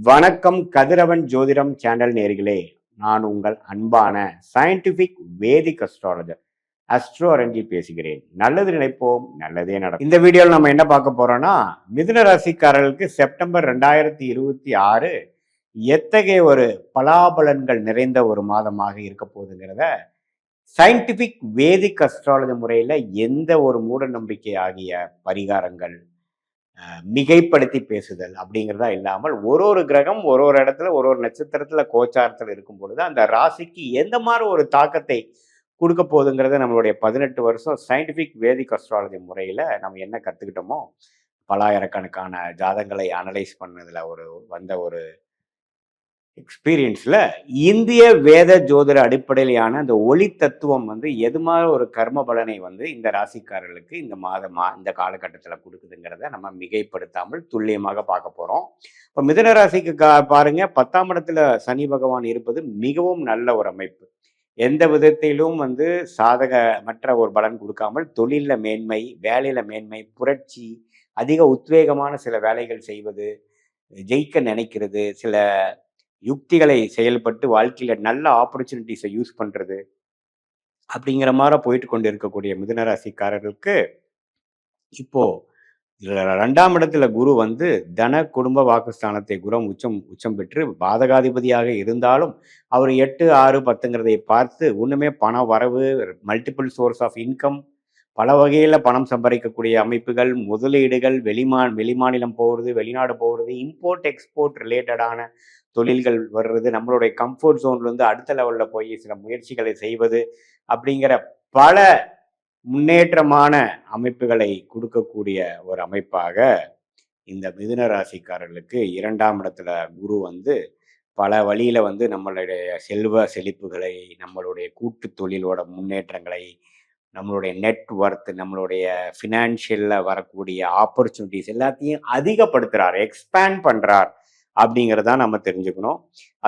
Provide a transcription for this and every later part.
வணக்கம் கதிரவன் ஜோதிடம் சேனல் நேர்களே. நான் உங்கள் அன்பான சயின்டிபிக் வேதிக் அஸ்ட்ராலஜர் அஸ்ட்ரோ அரஞ்சி பேசுகிறேன். நல்லது நினைப்போம், நல்லதே நடக்கும். இந்த வீடியோவில் நம்ம என்ன பார்க்க போறோம்னா, மிதுன ராசிக்காரர்களுக்கு செப்டம்பர் 2026 எத்தகைய ஒரு பலாபலன்கள் நிறைந்த ஒரு மாதமாக இருக்க போகுதுங்கிறத சயின்டிபிக் வேதிக் அஸ்ட்ராலஜி முறையில் எந்த ஒரு மூட நம்பிக்கை ஆகிய பரிகாரங்கள் மிகைப்படுத்தி பேசுதல் அப்படிங்கிறதா இல்லாமல் ஒரு கிரகம் ஒரு இடத்துல ஒரு நட்சத்திரத்துல கோச்சாரத்தில் இருக்கும் பொழுது அந்த ராசிக்கு எந்த மாதிரி ஒரு தாக்கத்தை கொடுக்க போகுதுங்கிறத நம்மளுடைய 18 வருஷம் சயின்டிபிக் வேதிக் அஸ்ட்ராலஜி முறையில நம்ம என்ன கத்துக்கிட்டோமோ பலாயிரக்கணக்கான ஜாதங்களை அனலைஸ் பண்ணதுல வந்த ஒரு எக்ஸ்பீரியன்ஸ்ல இந்திய வேத ஜோதிட அடிப்படையிலான அந்த ஒளி தத்துவம் எது மாதிரி ஒரு கர்ம பலனை இந்த ராசிக்காரர்களுக்கு இந்த காலகட்டத்தில் கொடுக்குதுங்கிறத நம்ம மிகைப்படுத்தாமல் துல்லியமாக பார்க்க போறோம். இப்போ மிதுன ராசிக்கு பாருங்க, 10ஆம் இடத்துல சனி பகவான் இருப்பது மிகவும் நல்ல ஒரு அமைப்பு. எந்த விதத்திலும் சாதகமற்ற ஒரு பலன் கொடுக்காமல் தொழில மேன்மை, வேலையில மேன்மை, புரட்சி, அதிக உத்வேகமான சில வேலைகள் செய்வது, ஜெயிக்க நினைக்கிறது, சில யுக்திகளை செயல்பட்டு வாழ்க்கையில நல்ல ஆப்பர்ச்சுனிட்டிஸை யூஸ் பண்றது அப்படிங்கிற மாதிரி போயிட்டு கொண்டு இருக்கக்கூடிய மிதுன ராசிக்காரர்களுக்கு இப்போ 2ஆம் இடத்துல குரு தன குடும்ப வாக்குஸ்தானத்தை குரு உச்சம் பெற்று பாதகாதிபதியாக இருந்தாலும் அவர் 8, 6, 10ங்கிறதை பார்த்து ஒண்ணுமே பண வரவு, மல்டிபிள் சோர்ஸ் ஆஃப் இன்கம், பல வகையில பணம் சம்பாதிக்கக்கூடிய அமைப்புகள், முதலீடுகள், வெளிமாநிலம் போகிறது, வெளிநாடு போகிறது, இம்போர்ட் எக்ஸ்போர்ட் ரிலேட்டடான தொழில்கள் வர்றது, நம்மளுடைய கம்ஃபர்ட் ஜோன்லேருந்து அடுத்த லெவலில் போய் சில முயற்சிகளை செய்வது அப்படிங்கிற பல முன்னேற்றமான அமைப்புகளை கொடுக்கக்கூடிய ஒரு அமைப்பாக இந்த மிதுன ராசிக்காரர்களுக்கு 2ஆம் இடத்துல குரு பல வழியில நம்மளுடைய செல்வ செழிப்புகளை, நம்மளுடைய கூட்டு தொழிலோட முன்னேற்றங்களை, நம்மளுடைய நெட்ஒர்த், நம்மளுடைய ஃபினான்ஷியலில் வரக்கூடிய ஆப்பர்ச்சுனிட்டிஸ் எல்லாத்தையும் அதிகப்படுத்துகிறார், எக்ஸ்பேண்ட் பண்ணுறார் அப்படிங்கிறத நம்ம தெரிஞ்சுக்கணும்.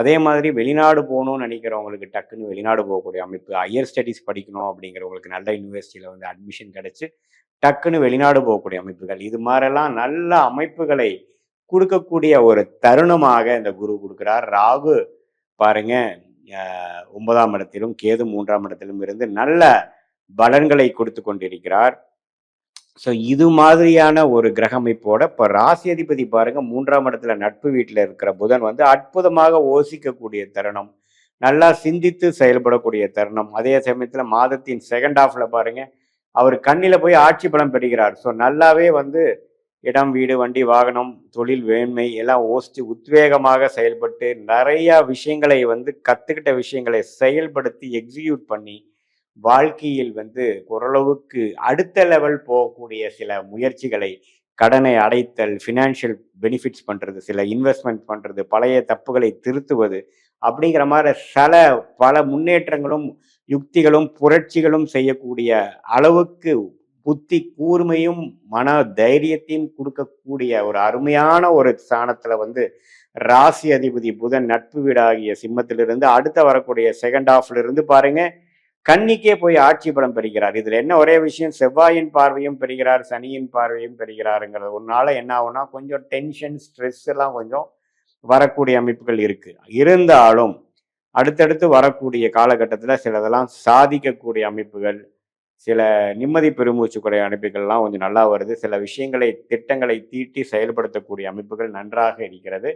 அதே மாதிரி வெளிநாடு போகணும்னு நினைக்கிறவங்களுக்கு டக்குன்னு வெளிநாடு போகக்கூடிய அமைப்பு, ஹையர் ஸ்டடீஸ் படிக்கணும் அப்படிங்கிறவங்களுக்கு நல்ல யூனிவர்சிட்டியில் அட்மிஷன் கிடைச்சு டக்குன்னு வெளிநாடு போகக்கூடிய அமைப்புகள், இது மாதிரிலாம் நல்ல அமைப்புகளை கொடுக்கக்கூடிய ஒரு தருணமாக இந்த குரு கொடுக்குறார். ராகு பாருங்க 9ஆம் இடத்திலும் கேது 3ஆம் இடத்திலும் இருந்து நல்ல பலன்களை கொடுத்து கொண்டிருக்கிறார். ஸோ இது மாதிரியான ஒரு கிரக அமைப்போட இப்போ ராசி அதிபதி பாருங்க 3ஆம் இடத்துல நட்பு வீட்டில் இருக்கிற புதன் அற்புதமாக யோசிக்கக்கூடிய தருணம், நல்லா சிந்தித்து செயல்படக்கூடிய தருணம். அதே சமயத்தில் மாதத்தின் செகண்ட் ஹாஃப்ல பாருங்க அவர் கண்ணில் போய் ஆட்சி பலம் பெறுகிறார். ஸோ நல்லாவே இடம், வீடு, வண்டி, வாகனம், தொழில் வேண்மை எல்லாம் யோசித்து உத்வேகமாக செயல்பட்டு நிறைய விஷயங்களை கற்றுக்கிட்ட விஷயங்களை செயல்படுத்தி எக்ஸிக்யூட் பண்ணி வாழ்க்கையில் ஓரளவுக்கு அடுத்த லெவல் போகக்கூடிய சில முயற்சிகளை, கடனை அடைத்தல், ஃபினான்ஷியல் பெனிஃபிட்ஸ் பண்ணுறது, சில இன்வெஸ்ட்மெண்ட் பண்ணுறது, பழைய தப்புகளை திருத்துவது அப்படிங்கிற மாதிரி பல முன்னேற்றங்களும் யுக்திகளும் புரட்சிகளும் செய்யக்கூடிய அளவுக்கு புத்தி கூர்மையும் மன தைரியத்தையும் கொடுக்கக்கூடிய ஒரு அருமையான ஒரு ஸ்தானத்துல ராசி அதிபதி புதன் நட்பு வீடாகிய சிம்மத்திலிருந்து அடுத்த வரக்கூடிய செகண்ட் ஹாஃப்ல இருந்து பாருங்க கன்னிக்கே போய் ஆட்சி பலம் பெறுகிறார். இதுல என்ன ஒரே விஷயம், செவ்வாயின் பார்வையும் பெறுகிறார், சனியின் பார்வையும் பெறுகிறாருங்கிறது. ஒன்னால என்ன ஆகும்னா கொஞ்சம் டென்ஷன், ஸ்ட்ரெஸ் எல்லாம் கொஞ்சம் வரக்கூடிய அமைப்புகள் இருக்கு. இருந்தாலும் அடுத்தடுத்து வரக்கூடிய காலகட்டத்தில் சிலதெல்லாம் சாதிக்கக்கூடிய அமைப்புகள், சில நிம்மதி பெருமூச்சுக்குடைய அமைப்புகள்லாம் கொஞ்சம் நல்லா வருது. சில விஷயங்களை, திட்டங்களை தீட்டி செயல்படுத்தக்கூடிய அமைப்புகள் நன்றாக இருக்கிறது.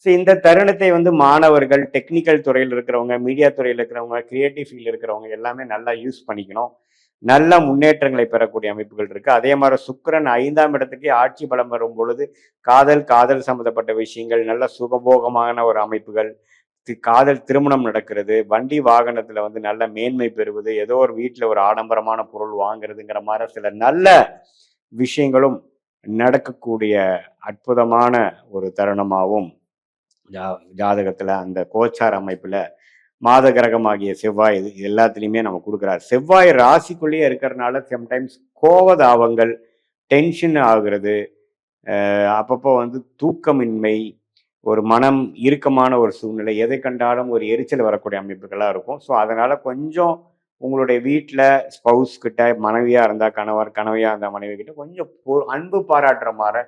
ஸோ இந்த தருணத்தை மாணவர்கள், டெக்னிக்கல் துறையில் இருக்கிறவங்க, மீடியா துறையில் இருக்கிறவங்க, கிரியேட்டிவ் ஃபீல்டில் இருக்கிறவங்க எல்லாமே நல்லா யூஸ் பண்ணிக்கணும். நல்ல முன்னேற்றங்களை பெறக்கூடிய அமைப்புகள் இருக்கு. அதே மாதிரி சுக்கிரன் 5ஆம் இடத்துக்கு ஆட்சி பலம் வரும் பொழுது காதல் சம்பந்தப்பட்ட விஷயங்கள், நல்ல சுகபோகமான ஒரு அமைப்புகள், காதல் திருமணம் நடக்கிறது, வண்டி வாகனத்துல நல்ல மேன்மை பெறுவது, ஏதோ ஒரு வீட்டில் ஒரு ஆடம்பரமான பொருள் வாங்குறதுங்கிற மாதிரி சில நல்ல விஷயங்களும் நடக்கக்கூடிய அற்புதமான ஒரு தருணமாகவும் ஜாதகத்துல அந்த கோச்சார அமைப்புல மாத கிரகமாகிய செவ்வாய் இது எல்லாத்துலேயுமே நம்ம கொடுக்குறாரு. செவ்வாய் ராசிக்குள்ளேயே இருக்கிறதுனால சம்டைம்ஸ் கோபதாபங்கள், டென்ஷன் ஆகுறது, அப்பப்போ தூக்கமின்மை, ஒரு மனம் இறுக்கமான ஒரு சூழ்நிலை, எதை கண்டாலும் ஒரு எரிச்சல் வரக்கூடிய அமைப்புகளாக இருக்கும். ஸோ அதனால கொஞ்சம் உங்களுடைய வீட்டில் ஸ்பவுஸ் கிட்ட, மனைவியாக இருந்தால் கணவர், கணவியாக இருந்தால் மனைவி கிட்ட கொஞ்சம் அன்பு பாராட்டுற மாதிரி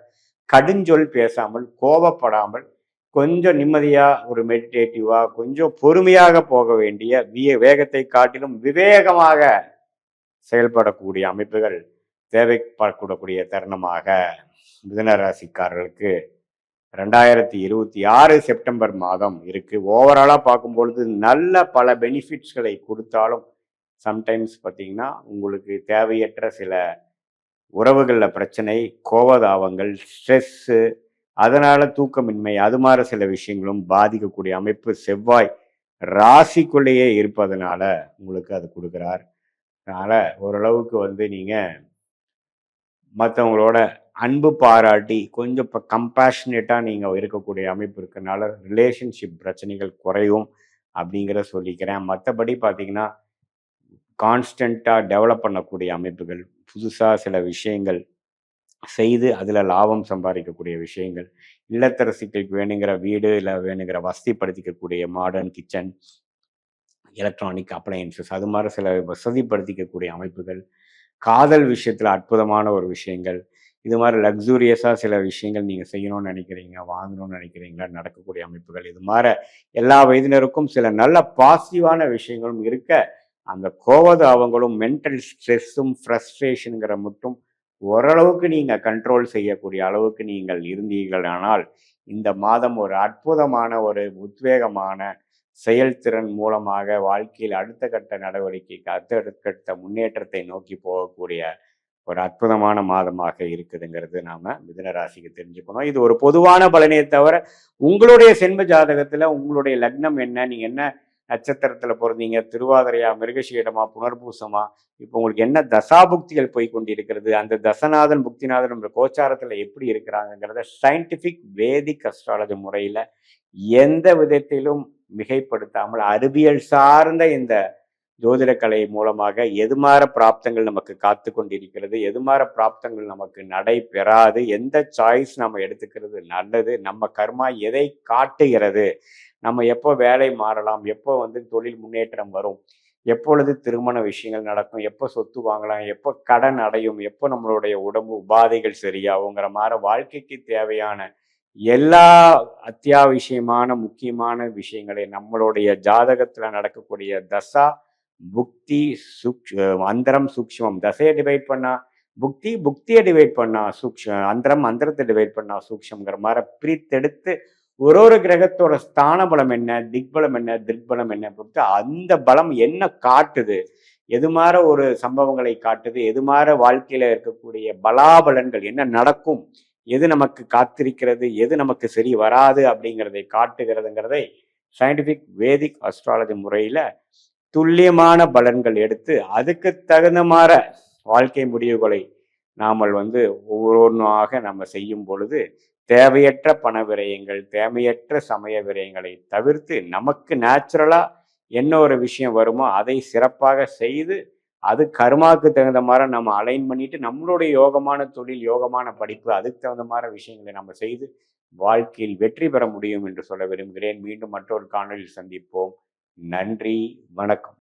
கடுஞ்சொல் பேசாமல், கோபப்படாமல் கொஞ்சம் நிம்மதியா ஒரு மெடிடேட்டிவா கொஞ்சம் பொறுமையாக போக வேண்டிய வேகத்தை காட்டிலும் விவேகமாக செயல்படக்கூடிய அமைப்புகள் தேவைப்படக்கூடிய தருணமாக மிதுன ராசிக்காரர்களுக்கு 2026 செப்டம்பர் மாதம் இருக்கு. ஓவராலா பார்க்கும்பொழுது நல்ல பல பெனிஃபிட்ஸ்களை கொடுத்தாலும் சம்டைம்ஸ் பார்த்தீங்கன்னா உங்களுக்கு தேவையற்ற சில உறவுகளில் பிரச்சனை, கோபதாபங்கள், ஸ்ட்ரெஸ்ஸு, அதனால தூக்கமின்மை, அது மாதிரி சில விஷயங்களும் பாதிக்கக்கூடிய அமைப்பு செவ்வாய் ராசிக்குள்ளேயே இருப்பதனால உங்களுக்கு அது கொடுக்குறார். அதனால ஓரளவுக்கு வந்து நீங்க மற்றவங்களோட அன்பு பாராட்டி கொஞ்சம் இப்போ கம்பேஷனேட்டாக நீங்கள் இருக்கக்கூடிய அமைப்பு இருக்கனால ரிலேஷன்ஷிப் பிரச்சனைகள் குறையும் அப்படிங்கிற சொல்லிக்கிறேன். மற்றபடி பார்த்தீங்கன்னா கான்ஸ்டண்ட்டாக டெவலப் பண்ணக்கூடிய அமைப்புகள், புதுசாக சில விஷயங்கள் செய்து அதில் லாபம் சம்பாதிக்கக்கூடிய விஷயங்கள், இல்லத்தரசிகளுக்கு வேணுங்கிற வீடு இல்லை வேணுங்கிற வசதிப்படுத்திக்கக்கூடிய மாடர்ன் கிச்சன், எலக்ட்ரானிக் அப்ளையன்சஸ், அது மாதிரி சில வசதிப்படுத்திக்கக்கூடிய அமைப்புகள், காதல் விஷயத்தில் அற்புதமான ஒரு விஷயங்கள், இது மாதிரி லக்ஸூரியஸாக சில விஷயங்கள் நீங்கள் செய்யணும்னு நினைக்கிறீங்க, வாங்கணும்னு நினைக்கிறீங்களா, நடக்கக்கூடிய அமைப்புகள், இது மாதிரி எல்லா வயதினருக்கும் சில நல்ல பாசிட்டிவான விஷயங்களும் இருக்க, அந்த கோபதாபங்களும் மென்டல் ஸ்ட்ரெஸ்ஸும் ஃப்ரஸ்ட்ரேஷனுங்கிற மட்டும் ஓரளவுக்கு நீங்கள் கண்ட்ரோல் செய்யக்கூடிய அளவுக்கு நீங்கள் இருந்தீர்கள். ஆனால் இந்த மாதம் ஒரு அற்புதமான ஒரு உத்வேகமான செயல்திறன் மூலமாக வாழ்க்கையில் அடுத்த கட்ட நடவடிக்கைக்கு அடுத்த முன்னேற்றத்தை நோக்கி போகக்கூடிய ஒரு அற்புதமான மாதமாக இருக்குதுங்கிறது நாம மிதுன ராசிக்கு தெரிஞ்சுக்கணும். இது ஒரு பொதுவான பலனே தவிர உங்களுடைய சென்ம ஜாதகத்துல உங்களுடைய லக்னம் என்ன, நீங்க என்ன நட்சத்திரத்துல பிறந்தீங்க, திருவாதிரையா, மிருகசீடமா, புனர்பூசமா, இப்போ உங்களுக்கு என்ன தசாபுக்திகள் போய் கொண்டிருக்கிறது, அந்த தசநாதன் புக்திநாதன் கோச்சாரத்துல எப்படி இருக்கிறாங்கிறத சயின்டிபிக் வேதிக் அஸ்ட்ராலஜி முறையில எந்த விதத்திலும் மிகைப்படுத்தாமல் அறிவியல் சார்ந்த இந்த ஜோதிட கலை மூலமாக எதுமாற பிராப்தங்கள் நமக்கு காத்து கொண்டிருக்கிறது, எதுமாற பிராப்தங்கள் நமக்கு நடைபெறாது, எந்த சாய்ஸ் நம்ம எடுத்துக்கிறது நல்லது, நம்ம கர்மா எதை காட்டுகிறது, நம்ம எப்போ வேலை மாறலாம், எப்போ வந்து தொழில் முன்னேற்றம் வரும், எப்பொழுது திருமண விஷயங்கள் நடக்கும், எப்போ சொத்து வாங்கலாம், எப்போ கடன் அடையும், எப்போ நம்மளுடைய உடம்பு உபாதைகள் சரியாகுங்கிற மாதிரி வாழ்க்கைக்கு தேவையான எல்லா அத்தியாவசியமான முக்கியமான விஷயங்களை நம்மளுடைய ஜாதகத்துல நடக்கக்கூடிய தசா புக்தி அந்தரம் சூக்ஷ்மம், தசையை டிவைட் பண்ணா புக்தி, புக்தியை டிவைட் பண்ணா அந்தரம், அந்தரத்தை டிவைட் பண்ணா சூக்ஷ்மங்கிற மாதிரி பிரித்தெடுத்து ஒரு கிரகத்தோட ஸ்தான பலம் என்ன, திக்பலம் என்ன, திக்பலம் என்ன பொறுத்து அந்த பலம் என்ன காட்டுது, எது மாதிரி ஒரு சம்பவங்களை காட்டுது, எது மாதிரி வாழ்க்கையில இருக்கக்கூடிய பலாபலன்கள் என்ன நடக்கும், எது நமக்கு காத்திருக்கிறது, எது நமக்கு சரி வராது அப்படிங்கிறதை காட்டுகிறதுங்கிறதை சயின்டிபிக் வேதிக் அஸ்ட்ராலஜி முறையில துல்லியமான பலன்கள் எடுத்து அதுக்கு தகுந்த மாதிரி வாழ்க்கை முடிவுகளை நாமல் வந்து ஒவ்வொன்றாக நம்ம செய்யும் பொழுது தேவையற்ற பண விரயங்கள், தேவையற்ற சமய விரயங்களை தவிர்த்து நமக்கு நேச்சுரலா என்ன ஒரு விஷயம் வருமோ அதை சிறப்பாக செய்து அது கர்மாவுக்கு தகுந்த மாதிரி நம்ம அலைன் பண்ணிட்டு நம்மளுடைய யோகமான தொழில், யோகமான படிப்பு, அதுக்கு தகுந்த மாதிரி விஷயங்களை நம்ம செய்து வாழ்க்கையில் வெற்றி பெற முடியும் என்று சொல்ல விரும்புகிறேன். மீண்டும் மற்றொரு காணொலியில் சந்திப்போம். நன்றி, வணக்கம்.